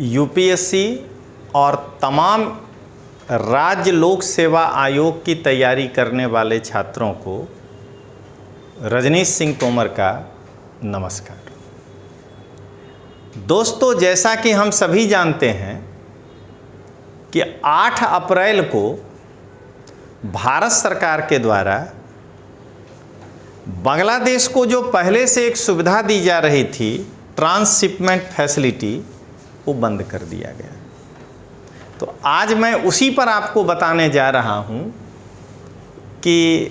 UPSC और तमाम राज्य लोक सेवा आयोग की तैयारी करने वाले छात्रों को रजनीश सिंह तोमर का नमस्कार। दोस्तों, जैसा कि हम सभी जानते हैं कि 8 अप्रैल को भारत सरकार के द्वारा बांग्लादेश को जो पहले से एक सुविधा दी जा रही थी, ट्रांसशिपमेंट फैसिलिटी, वो बंद कर दिया गया। तो आज मैं उसी पर आपको बताने जा रहा हूं कि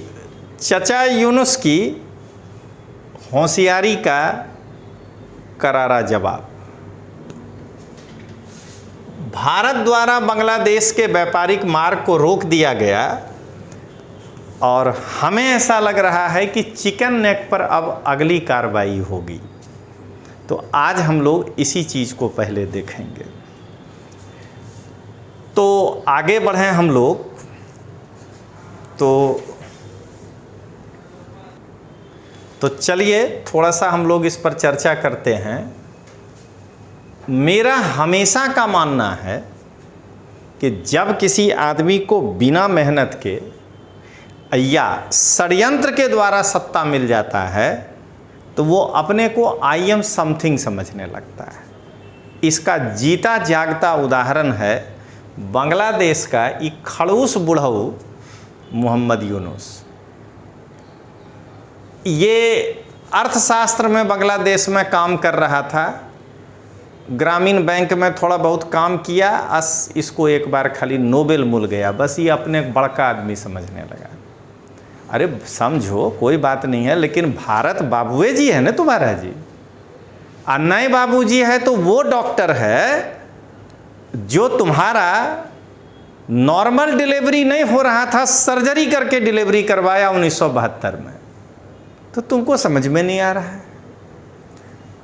चचा यूनुस की होशियारी का करारा जवाब। भारत द्वारा बांग्लादेश के व्यापारिक मार्ग को रोक दिया गया और हमें ऐसा लग रहा है कि चिकन नेक पर अब अगली कार्रवाई होगी। तो आज हम लोग इसी चीज़ को पहले देखेंगे। तो आगे बढ़ें हम लोग। तो चलिए थोड़ा सा हम लोग इस पर चर्चा करते हैं। मेरा हमेशा का मानना है कि जब किसी आदमी को बिना मेहनत के या षड्यंत्र के द्वारा सत्ता मिल जाता है तो वो अपने को आई एम समथिंग समझने लगता है। इसका जीता जागता उदाहरण है बांग्लादेश का एक खड़ूस बुढ़ऊ मोहम्मद यूनुस। ये अर्थशास्त्र में बांग्लादेश में काम कर रहा था, ग्रामीण बैंक में थोड़ा बहुत काम किया, इसको एक बार खाली नोबेल मिल गया, बस ये अपने बड़का आदमी समझने लगा। अरे समझो, कोई बात नहीं है, लेकिन भारत बाबूए जी है ना तुम्हारा जी, और नए बाबू जी है तो वो डॉक्टर है जो तुम्हारा नॉर्मल डिलीवरी नहीं हो रहा था, सर्जरी करके डिलीवरी करवाया 1972 में। तो तुमको समझ में नहीं आ रहा है।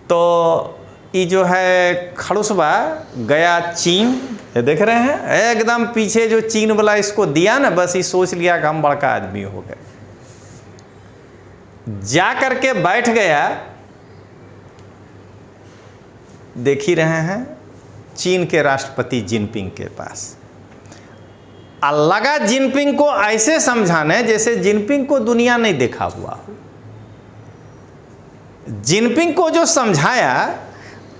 तो ये जो है खड़ूसबा गया चीन, ये देख रहे हैं एकदम पीछे जो चीन वाला इसको दिया ना, बस ये सोच लिया कि हम बड़का आदमी हो गए। जा करके बैठ गया, देख ही रहे हैं, चीन के राष्ट्रपति जिनपिंग के पास। लगा जिनपिंग को ऐसे समझाने जैसे जिनपिंग को दुनिया नहीं देखा हुआ हो। जिनपिंग को जो समझाया,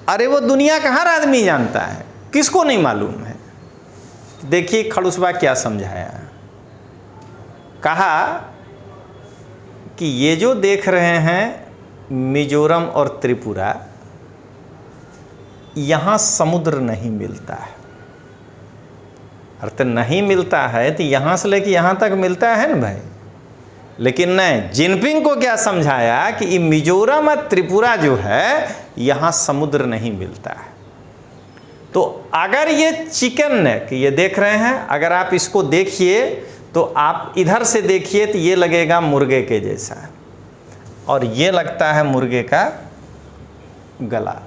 अरे वो दुनिया का हर आदमी जानता है, किसको नहीं मालूम है। देखिए खड़ूसबा क्या समझाया। कहा कि ये जो देख रहे हैं मिजोरम और त्रिपुरा, यहाँ समुद्र नहीं मिलता है। अर्थ नहीं मिलता है तो यहाँ से लेके यहाँ तक मिलता है ना भाई। लेकिन नहीं, जिनपिंग को क्या समझाया कि ये मिजोरम और त्रिपुरा जो है यहाँ समुद्र नहीं मिलता है। तो अगर ये चिकन नेक ये देख रहे हैं, अगर आप इसको देखिए तो आप इधर से देखिए तो ये लगेगा मुर्गे के जैसा, और ये लगता है मुर्गे का गला।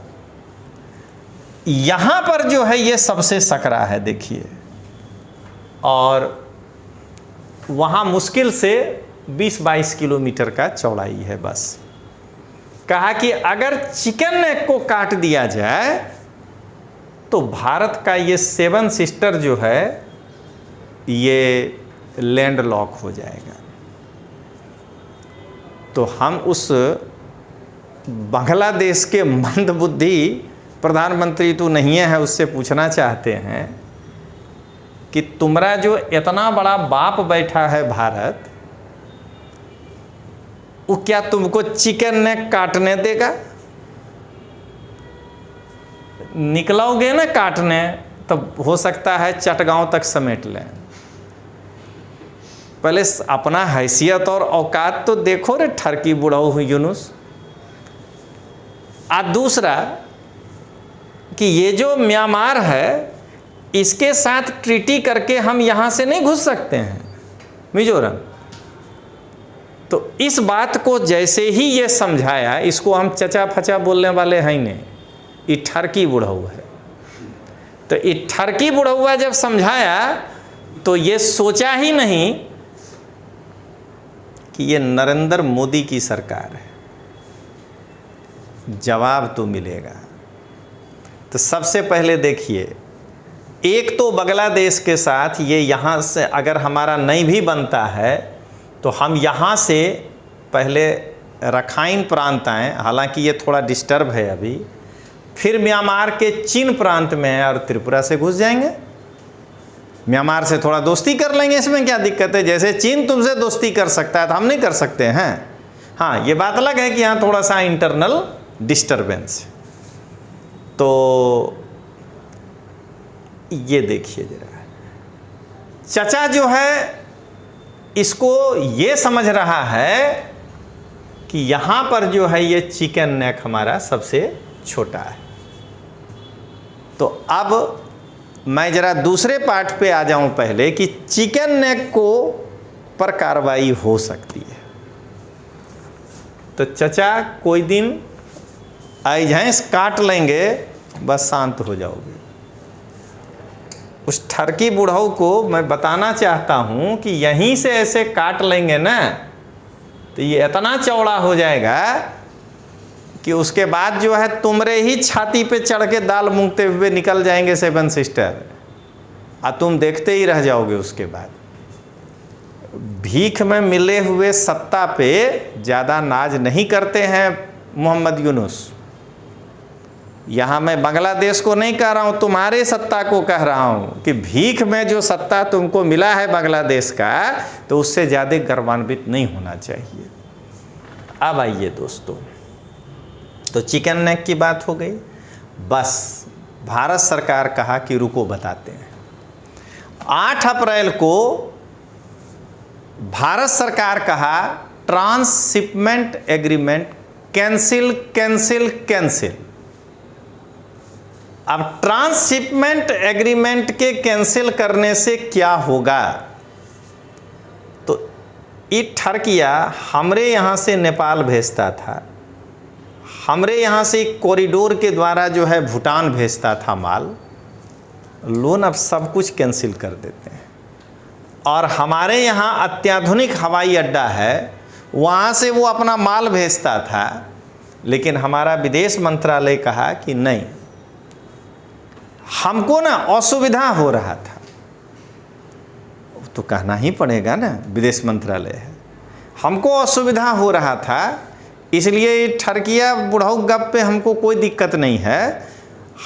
यहाँ पर जो है ये सबसे सकरा है, देखिए, और वहाँ मुश्किल से 20-22 किलोमीटर का चौड़ाई है बस। कहा कि अगर चिकन नेक को काट दिया जाए तो भारत का ये 7 सिस्टर जो है ये लैंड लॉक हो जाएगा। तो हम उस बांग्लादेश के मंदबुद्धि प्रधानमंत्री तो नहीं है, उससे पूछना चाहते हैं कि तुम्हारा जो इतना बड़ा बाप बैठा है भारत, वो क्या तुमको चिकन नेक काटने देगा? निकलोगे ना काटने तो हो सकता है चटगांव तक समेट लें। पहले अपना हैसियत और औकात तो देखो रे ठरकी बुढ़ाऊ यूनुस। और दूसरा कि ये जो म्यांमार है, इसके साथ ट्रीटी करके हम यहाँ से नहीं घुस सकते हैं मिजोरम। तो इस बात को जैसे ही ये समझाया, इसको हम चचा फचा बोलने वाले हैं नहीं, ये ठरकी बुढ़ऊ है। तो ये ठरकी बुढ़ऊआ जब समझाया तो ये सोचा ही नहीं कि ये नरेंद्र मोदी की सरकार है, जवाब तो मिलेगा। तो सबसे पहले देखिए, एक तो बांग्लादेश के साथ ये यहाँ से अगर हमारा नहीं भी बनता है तो हम यहाँ से पहले रखाइन प्रांत आए, हालांकि ये थोड़ा डिस्टर्ब है अभी, फिर म्यांमार के चीन प्रांत में है और त्रिपुरा से घुस जाएंगे। म्यांमार से थोड़ा दोस्ती कर लेंगे, इसमें क्या दिक्कत है? जैसे चीन तुमसे दोस्ती कर सकता है तो हम नहीं कर सकते हैं। हाँ, ये बात अलग है कि यहाँ थोड़ा सा इंटरनल डिस्टर्बेंस। तो ये देखिए जरा, चचा जो है इसको ये समझ रहा है कि यहाँ पर जो है ये चिकन नेक हमारा सबसे छोटा है। तो अब मैं ज़रा दूसरे पार्ट पे आ जाऊं पहले कि चिकन नेक को पर कार्रवाई हो सकती है। तो चचा कोई दिन आई भैंस काट लेंगे, बस शांत हो जाओगे। उस ठरकी बुढ़ऊ को मैं बताना चाहता हूं कि यहीं से ऐसे काट लेंगे ना तो ये इतना चौड़ा हो जाएगा कि उसके बाद जो है तुमरे ही छाती पे चढ़ के दाल मूंगते हुए निकल जाएंगे 7 सिस्टर, और तुम देखते ही रह जाओगे। उसके बाद भीख में मिले हुए सत्ता पे ज़्यादा नाज नहीं करते हैं मोहम्मद यूनुस। यहाँ मैं बांग्लादेश को नहीं कह रहा हूँ, तुम्हारे सत्ता को कह रहा हूँ कि भीख में जो सत्ता तुमको मिला है बांग्लादेश का, तो उससे ज़्यादा गर्वान्वित नहीं होना चाहिए। अब आइए दोस्तों, तो चिकन नेक की बात हो गई। बस भारत सरकार कहा कि रुको बताते हैं। 8 अप्रैल को भारत सरकार कहा transshipment agreement cancel cancel cancel. अब ट्रांसशिपमेंट एग्रीमेंट के कैंसिल करने से क्या होगा? तो ये ठरकिया हमरे यहाँ से नेपाल भेजता था, हमरे यहाँ से एक कॉरिडोर के द्वारा जो है भूटान भेजता था माल। लोन अब सब कुछ कैंसिल कर देते हैं और हमारे यहाँ अत्याधुनिक हवाई अड्डा है, वहाँ से वो अपना माल भेजता था। लेकिन हमारा विदेश मंत्रालय कहा कि नहीं, हमको ना असुविधा हो रहा था। तो कहना ही पड़ेगा ना, विदेश मंत्रालय है, हमको असुविधा हो रहा था, इसलिए ठरकिया बुढ़ऊ गप पे हमको कोई दिक्कत नहीं है,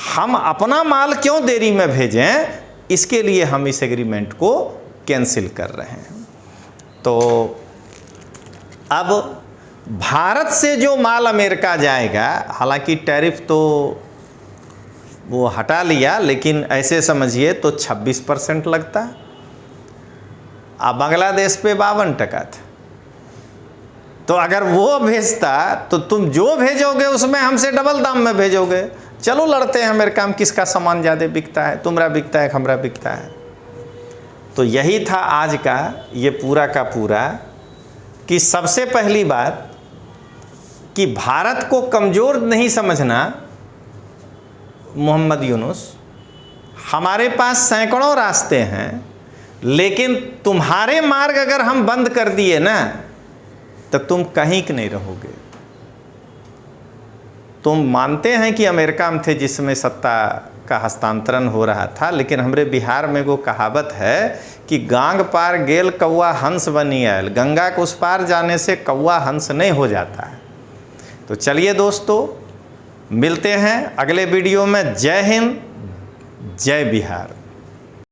हम अपना माल क्यों देरी में भेजें, इसके लिए हम इस एग्रीमेंट को कैंसिल कर रहे हैं। तो अब भारत से जो माल अमेरिका जाएगा, हालांकि टैरिफ तो वो हटा लिया, लेकिन ऐसे समझिए तो 26% लगता। अब बांग्लादेश पे 52% था। तो अगर वो भेजता तो तुम जो भेजोगे उसमें हमसे डबल दाम में भेजोगे। चलो लड़ते हैं अमेरिका में किसका सामान ज़्यादा बिकता है, तुम्हारा बिकता है हमारा बिकता है। तो यही था आज का ये पूरा का पूरा कि सबसे पहली बात कि भारत को कमज़ोर नहीं समझना मोहम्मद यूनुस। हमारे पास सैकड़ों रास्ते हैं, लेकिन तुम्हारे मार्ग अगर हम बंद कर दिए ना तो तुम कहीं के नहीं रहोगे। तुम मानते हैं कि अमेरिका में थे जिसमें सत्ता का हस्तांतरण हो रहा था, लेकिन हमारे बिहार में वो कहावत है कि गांग पार गेल कौवा हंस बनी आयल, गंगा के उस पार जाने से कौवा हंस नहीं हो जाता है। तो चलिए दोस्तों, मिलते हैं अगले वीडियो में। जय हिंद, जय बिहार।